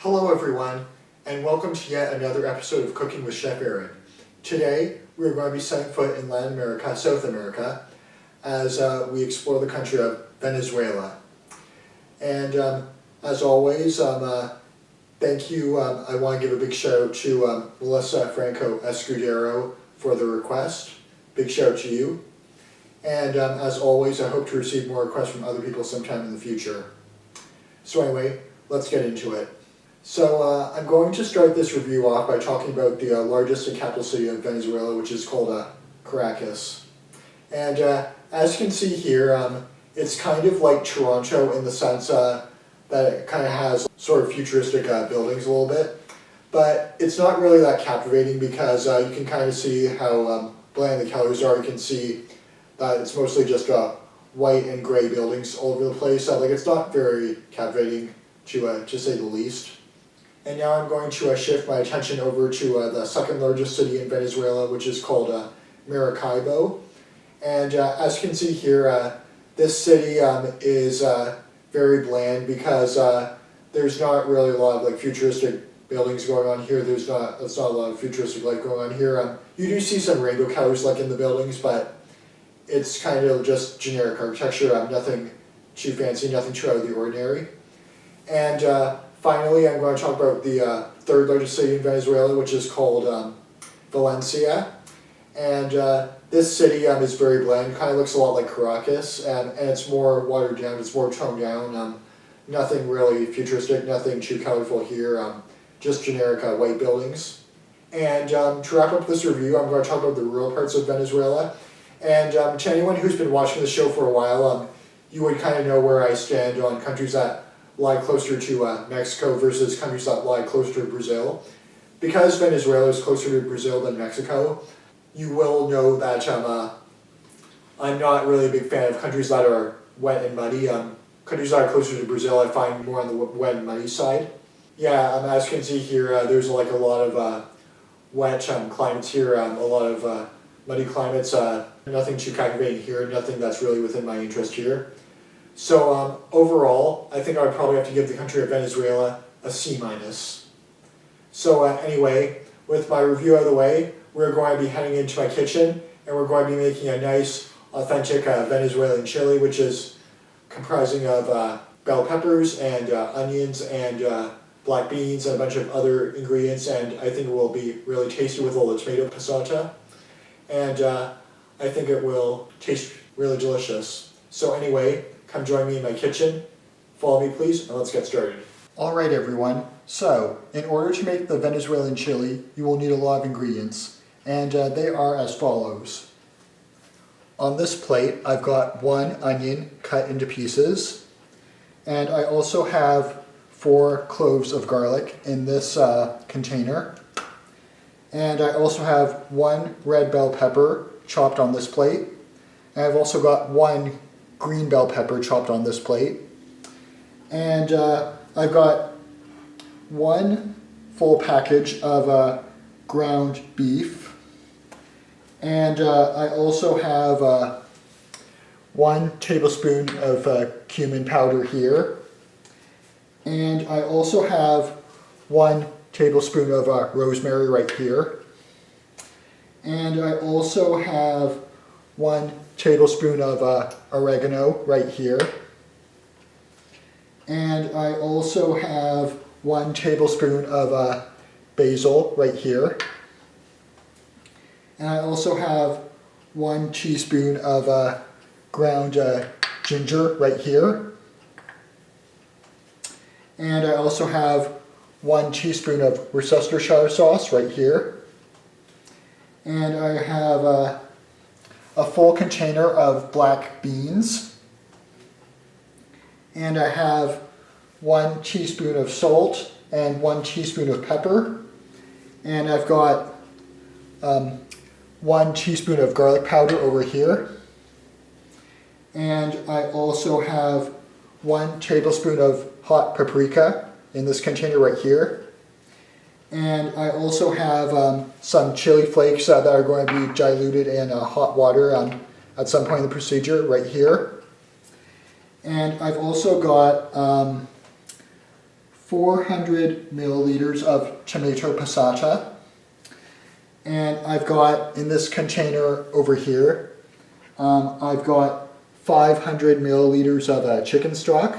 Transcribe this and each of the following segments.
Hello everyone, and welcome to yet another episode of Cooking with Chef Aaron. Today, we are going to be setting foot in Latin America, South America, as we explore the country of Venezuela. And as always, thank you. I want to give a big shout out to Melissa Franco Escudero for the request. Big shout out to you. And as always, I hope to receive more requests from other people sometime in the future. So anyway, let's get into it. So I'm going to start this review off by talking about the largest and capital city of Venezuela, which is called Caracas. And as you can see here, it's kind of like Toronto in the sense that it kind of has sort of futuristic buildings a little bit. But it's not really that captivating because you can kind of see how bland the colors are. You can see that it's mostly just white and gray buildings all over the place. Like it's not very captivating to say the least. And now I'm going to shift my attention over to the second largest city in Venezuela, which is called Maracaibo. And as you can see here, this city is very bland because there's not really a lot of like futuristic buildings going on here. There's not a lot of futuristic life going on here. You do see some rainbow colors like in the buildings, but it's kind of just generic architecture. Nothing too fancy, nothing too out of the ordinary. And finally, I'm going to talk about the third largest city in Venezuela, which is called Valencia. And this city is very bland, kind of looks a lot like Caracas, and it's more watered down, it's more toned down. Nothing really futuristic, nothing too colorful here, just generic white buildings. And to wrap up this review, I'm going to talk about the rural parts of Venezuela. And to anyone who's been watching the show for a while, you would kind of know where I stand on countries that lie closer to Mexico versus countries that lie closer to Brazil. Because Venezuela is closer to Brazil than Mexico, you will know that I'm not really a big fan of countries that are wet and muddy. Countries that are closer to Brazil I find more on the wet and muddy side. Yeah, as you can see here, there's like a lot of wet climates here, a lot of muddy climates, nothing too captivating here, nothing that's really within my interest here. So overall, I think I would probably have to give the country of Venezuela a C-. So anyway, with my review out of the way, we're going to be heading into my kitchen and we're going to be making a nice, authentic Venezuelan chili, which is comprising of bell peppers and onions and black beans and a bunch of other ingredients, and I think it will be really tasty with a little tomato passata. And I think it will taste really delicious. So anyway, come join me in my kitchen. Follow me please, and let's get started. Alright everyone, so in order to make the Venezuelan chili, you will need a lot of ingredients, and they are as follows. On this plate, I've got 1 onion cut into pieces, and I also have 4 cloves of garlic in this container, and I also have 1 red bell pepper chopped on this plate, and I've also got 1 green bell pepper chopped on this plate, and I've got 1 full package of ground beef, and I also have 1 tablespoon of cumin powder here, and I also have 1 tablespoon of rosemary right here, and I also have 1 tablespoon of oregano right here, and I also have 1 tablespoon of basil right here, and I also have 1 teaspoon of ground ginger right here, and I also have 1 teaspoon of Worcestershire sauce right here, and I have a full container of black beans, and I have 1 teaspoon of salt and 1 teaspoon of pepper, and I've got 1 teaspoon of garlic powder over here, and I also have 1 tablespoon of hot paprika in this container right here, and I also have some chili flakes that are going to be diluted in hot water at some point in the procedure right here. And I've also got 400 milliliters of tomato passata. And I've got, in this container over here, I've got 500 milliliters of chicken stock.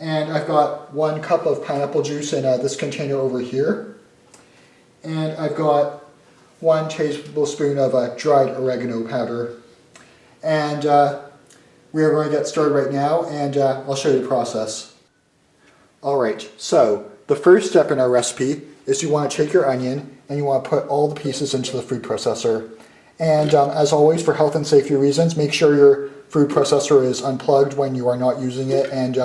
And I've got 1 cup of pineapple juice in this container over here. And I've got 1 tablespoon of dried oregano powder. And we are going to get started right now, and I'll show you the process. Alright, so the first step in our recipe is you want to take your onion and you want to put all the pieces into the food processor. And as always, for health and safety reasons, make sure your food processor is unplugged when you are not using it and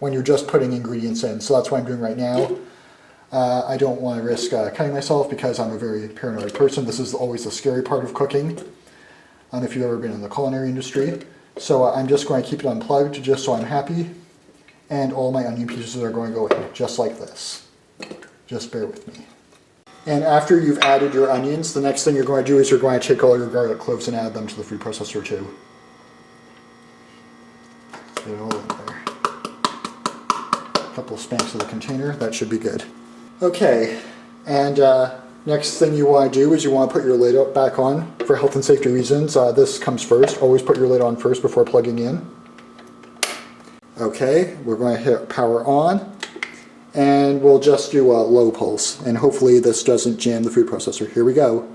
when you're just putting ingredients in. So that's what I'm doing right now. I don't want to risk cutting myself because I'm a very paranoid person. This is always the scary part of cooking, if you've ever been in the culinary industry. So I'm just going to keep it unplugged just so I'm happy. And all my onion pieces are going to go in, just like this. Just bear with me. And after you've added your onions, the next thing you're going to do is you're going to take all your garlic cloves and add them to the food processor too. Get it all in there. A couple of spanks of the container, that should be good. Okay, and next thing you want to do is you want to put your lid back on for health and safety reasons. This comes first. Always put your lid on first before plugging in. Okay, we're going to hit power on, and we'll just do a low pulse, and hopefully this doesn't jam the food processor. Here we go.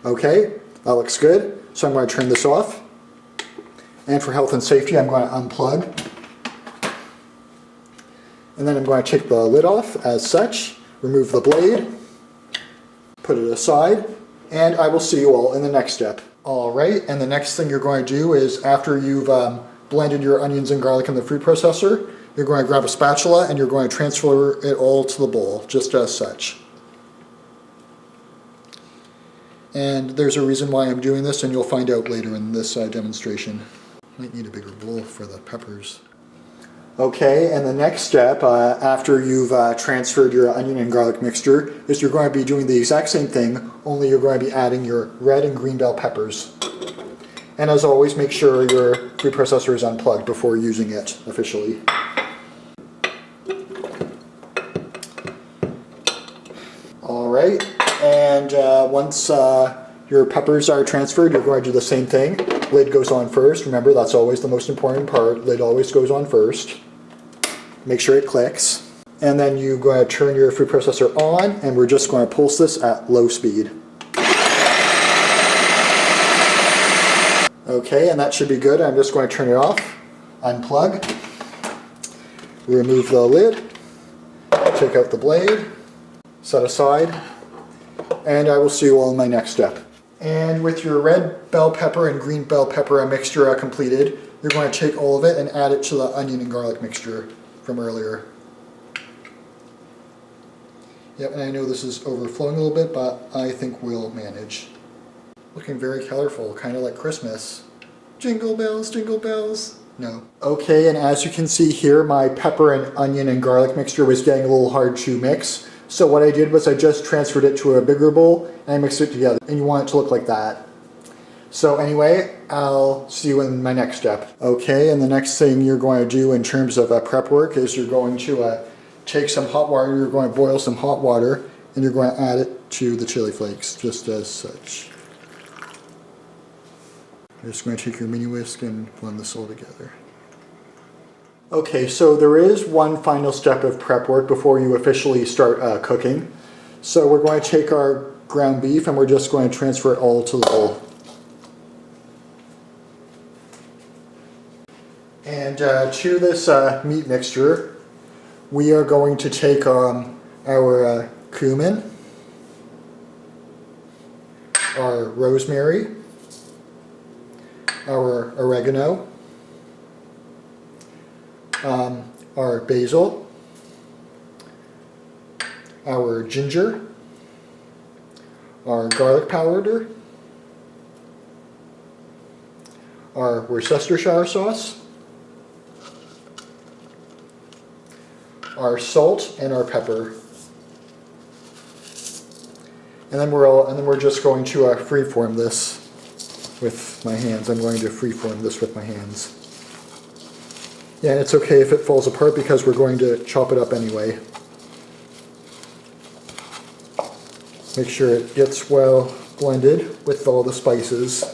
Okay, that looks good. So I'm going to turn this off, and for health and safety I'm going to unplug, and then I'm going to take the lid off as such, remove the blade, put it aside, and I will see you all in the next step. Alright, and the next thing you're going to do is after you've blended your onions and garlic in the food processor, you're going to grab a spatula and you're going to transfer it all to the bowl, just as such. And there's a reason why I'm doing this, and you'll find out later in this demonstration. Might need a bigger bowl for the peppers. Okay, and the next step after you've transferred your onion and garlic mixture is you're going to be doing the exact same thing, only you're going to be adding your red and green bell peppers. And as always, make sure your food processor is unplugged before using it officially. Alright, and once your peppers are transferred, you're going to do the same thing. Lid goes on first. Remember, that's always the most important part. Lid always goes on first. Make sure it clicks. And then you're going to turn your food processor on, and we're just going to pulse this at low speed. Okay, and that should be good. I'm just going to turn it off, unplug, remove the lid, take out the blade, set aside, and I will see you all in my next step. And with your red bell pepper and green bell pepper mixture completed, you're going to take all of it and add it to the onion and garlic mixture from earlier. Yep, and I know this is overflowing a little bit, but I think we'll manage. Looking very colorful, kind of like Christmas. Jingle bells, jingle bells. No. Okay, and as you can see here, my pepper and onion and garlic mixture was getting a little hard to mix. So what I did was I just transferred it to a bigger bowl and I mixed it together. And you want it to look like that. So anyway, I'll see you in my next step. Okay, and the next thing you're going to do in terms of prep work is you're going to take some hot water, you're going to boil some hot water, and you're going to add it to the chili flakes, just as such. You're just going to take your mini whisk and blend this all together. Okay, so there is one final step of prep work before you officially start cooking. So we're going to take our ground beef and we're just going to transfer it all to the bowl. And to this meat mixture, we are going to take our cumin, our rosemary, our oregano, our basil, our ginger, our garlic powder, our Worcestershire sauce, our salt, and our pepper. And then we're just going to freeform this with my hands. I'm going to freeform this with my hands. Yeah, it's okay if it falls apart because we're going to chop it up anyway. Make sure it gets well blended with all the spices.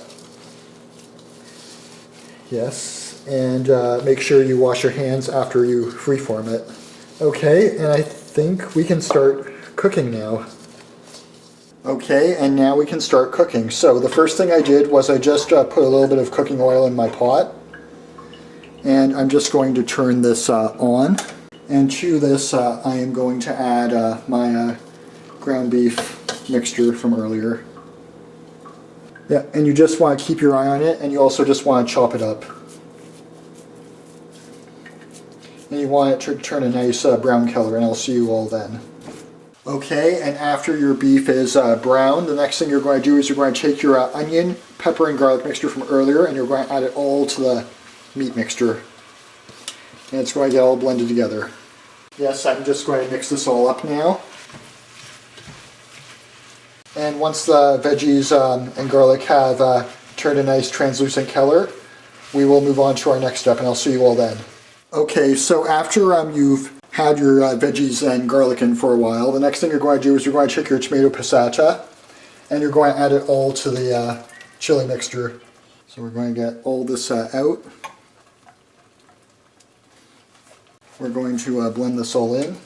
Yes, and make sure you wash your hands after you freeform it. Okay, and I think we can start cooking now. Okay, and now we can start cooking. So the first thing I did was I just put a little bit of cooking oil in my pot. And I'm just going to turn this on. And to this I am going to add my ground beef mixture from earlier. Yeah, and you just want to keep your eye on it, and you also just want to chop it up. And you want it to turn a nice brown color, and I'll see you all then. Okay, and after your beef is brown, the next thing you're going to do is you're going to take your onion, pepper, and garlic mixture from earlier, and you're going to add it all to the meat mixture. And it's going to get all blended together. Yes, I'm just going to mix this all up now. And once the veggies and garlic have turned a nice translucent color, we will move on to our next step, and I'll see you all then. Okay, so after you've had your veggies and garlic in for a while, the next thing you're going to do is you're going to take your tomato passata, and you're going to add it all to the chili mixture. So we're going to get all this out. We're going to blend this all in.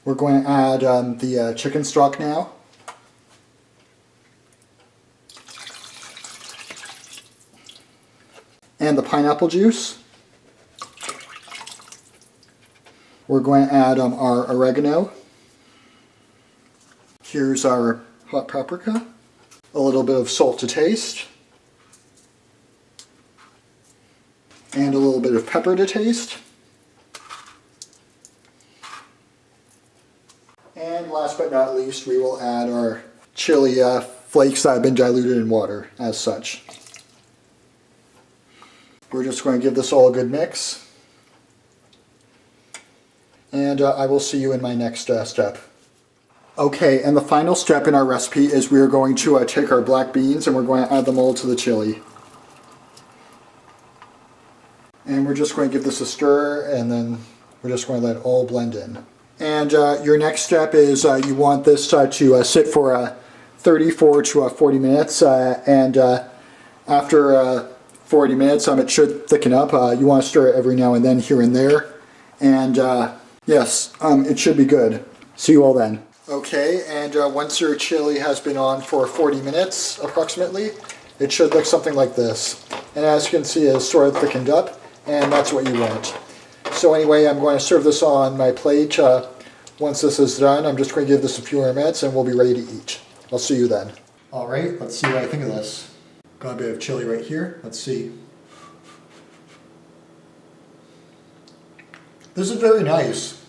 We're going to add the chicken stock now. And the pineapple juice. We're going to add our oregano. Here's our hot paprika. A little bit of salt to taste. And a little bit of pepper to taste. And last but not least, we will add our chili flakes that have been diluted in water, as such. We're just going to give this all a good mix. And I will see you in my next step. Okay, and the final step in our recipe is we are going to take our black beans and we're going to add them all to the chili. And we're just going to give this a stir, and then we're just going to let it all blend in. And your next step is you want this to sit for 34 to 40 minutes, and after 40 minutes it should thicken up. You want to stir it every now and then, here and there, and yes, it should be good. See you all then. Okay, and once your chili has been on for 40 minutes approximately, it should look something like this. And as you can see, it's sort of thickened up, and that's what you want. So anyway, I'm going to serve this on my plate. Once this is done, I'm just going to give this a few more minutes and we'll be ready to eat. I'll see you then. Alright, let's see what I think of this. Got a bit of chili right here. Let's see. This is very nice.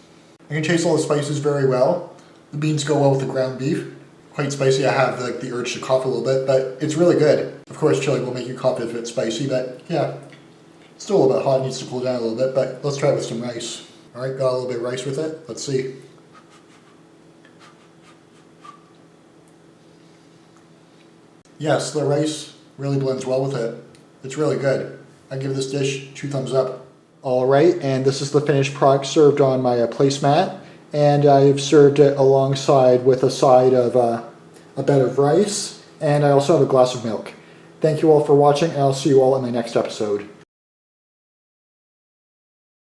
I can taste all the spices very well. The beans go well with the ground beef. Quite spicy. I have the urge to cough a little bit, but it's really good. Of course, chili will make you cough if it's spicy, but yeah. Still a little bit hot, needs to cool down a little bit, but let's try it with some rice. Alright, got a little bit of rice with it. Let's see. Yes, the rice really blends well with it. It's really good. I give this dish 2 thumbs up. Alright, and this is the finished product served on my placemat. And I've served it alongside with a side of a bed of rice. And I also have a glass of milk. Thank you all for watching, and I'll see you all in my next episode.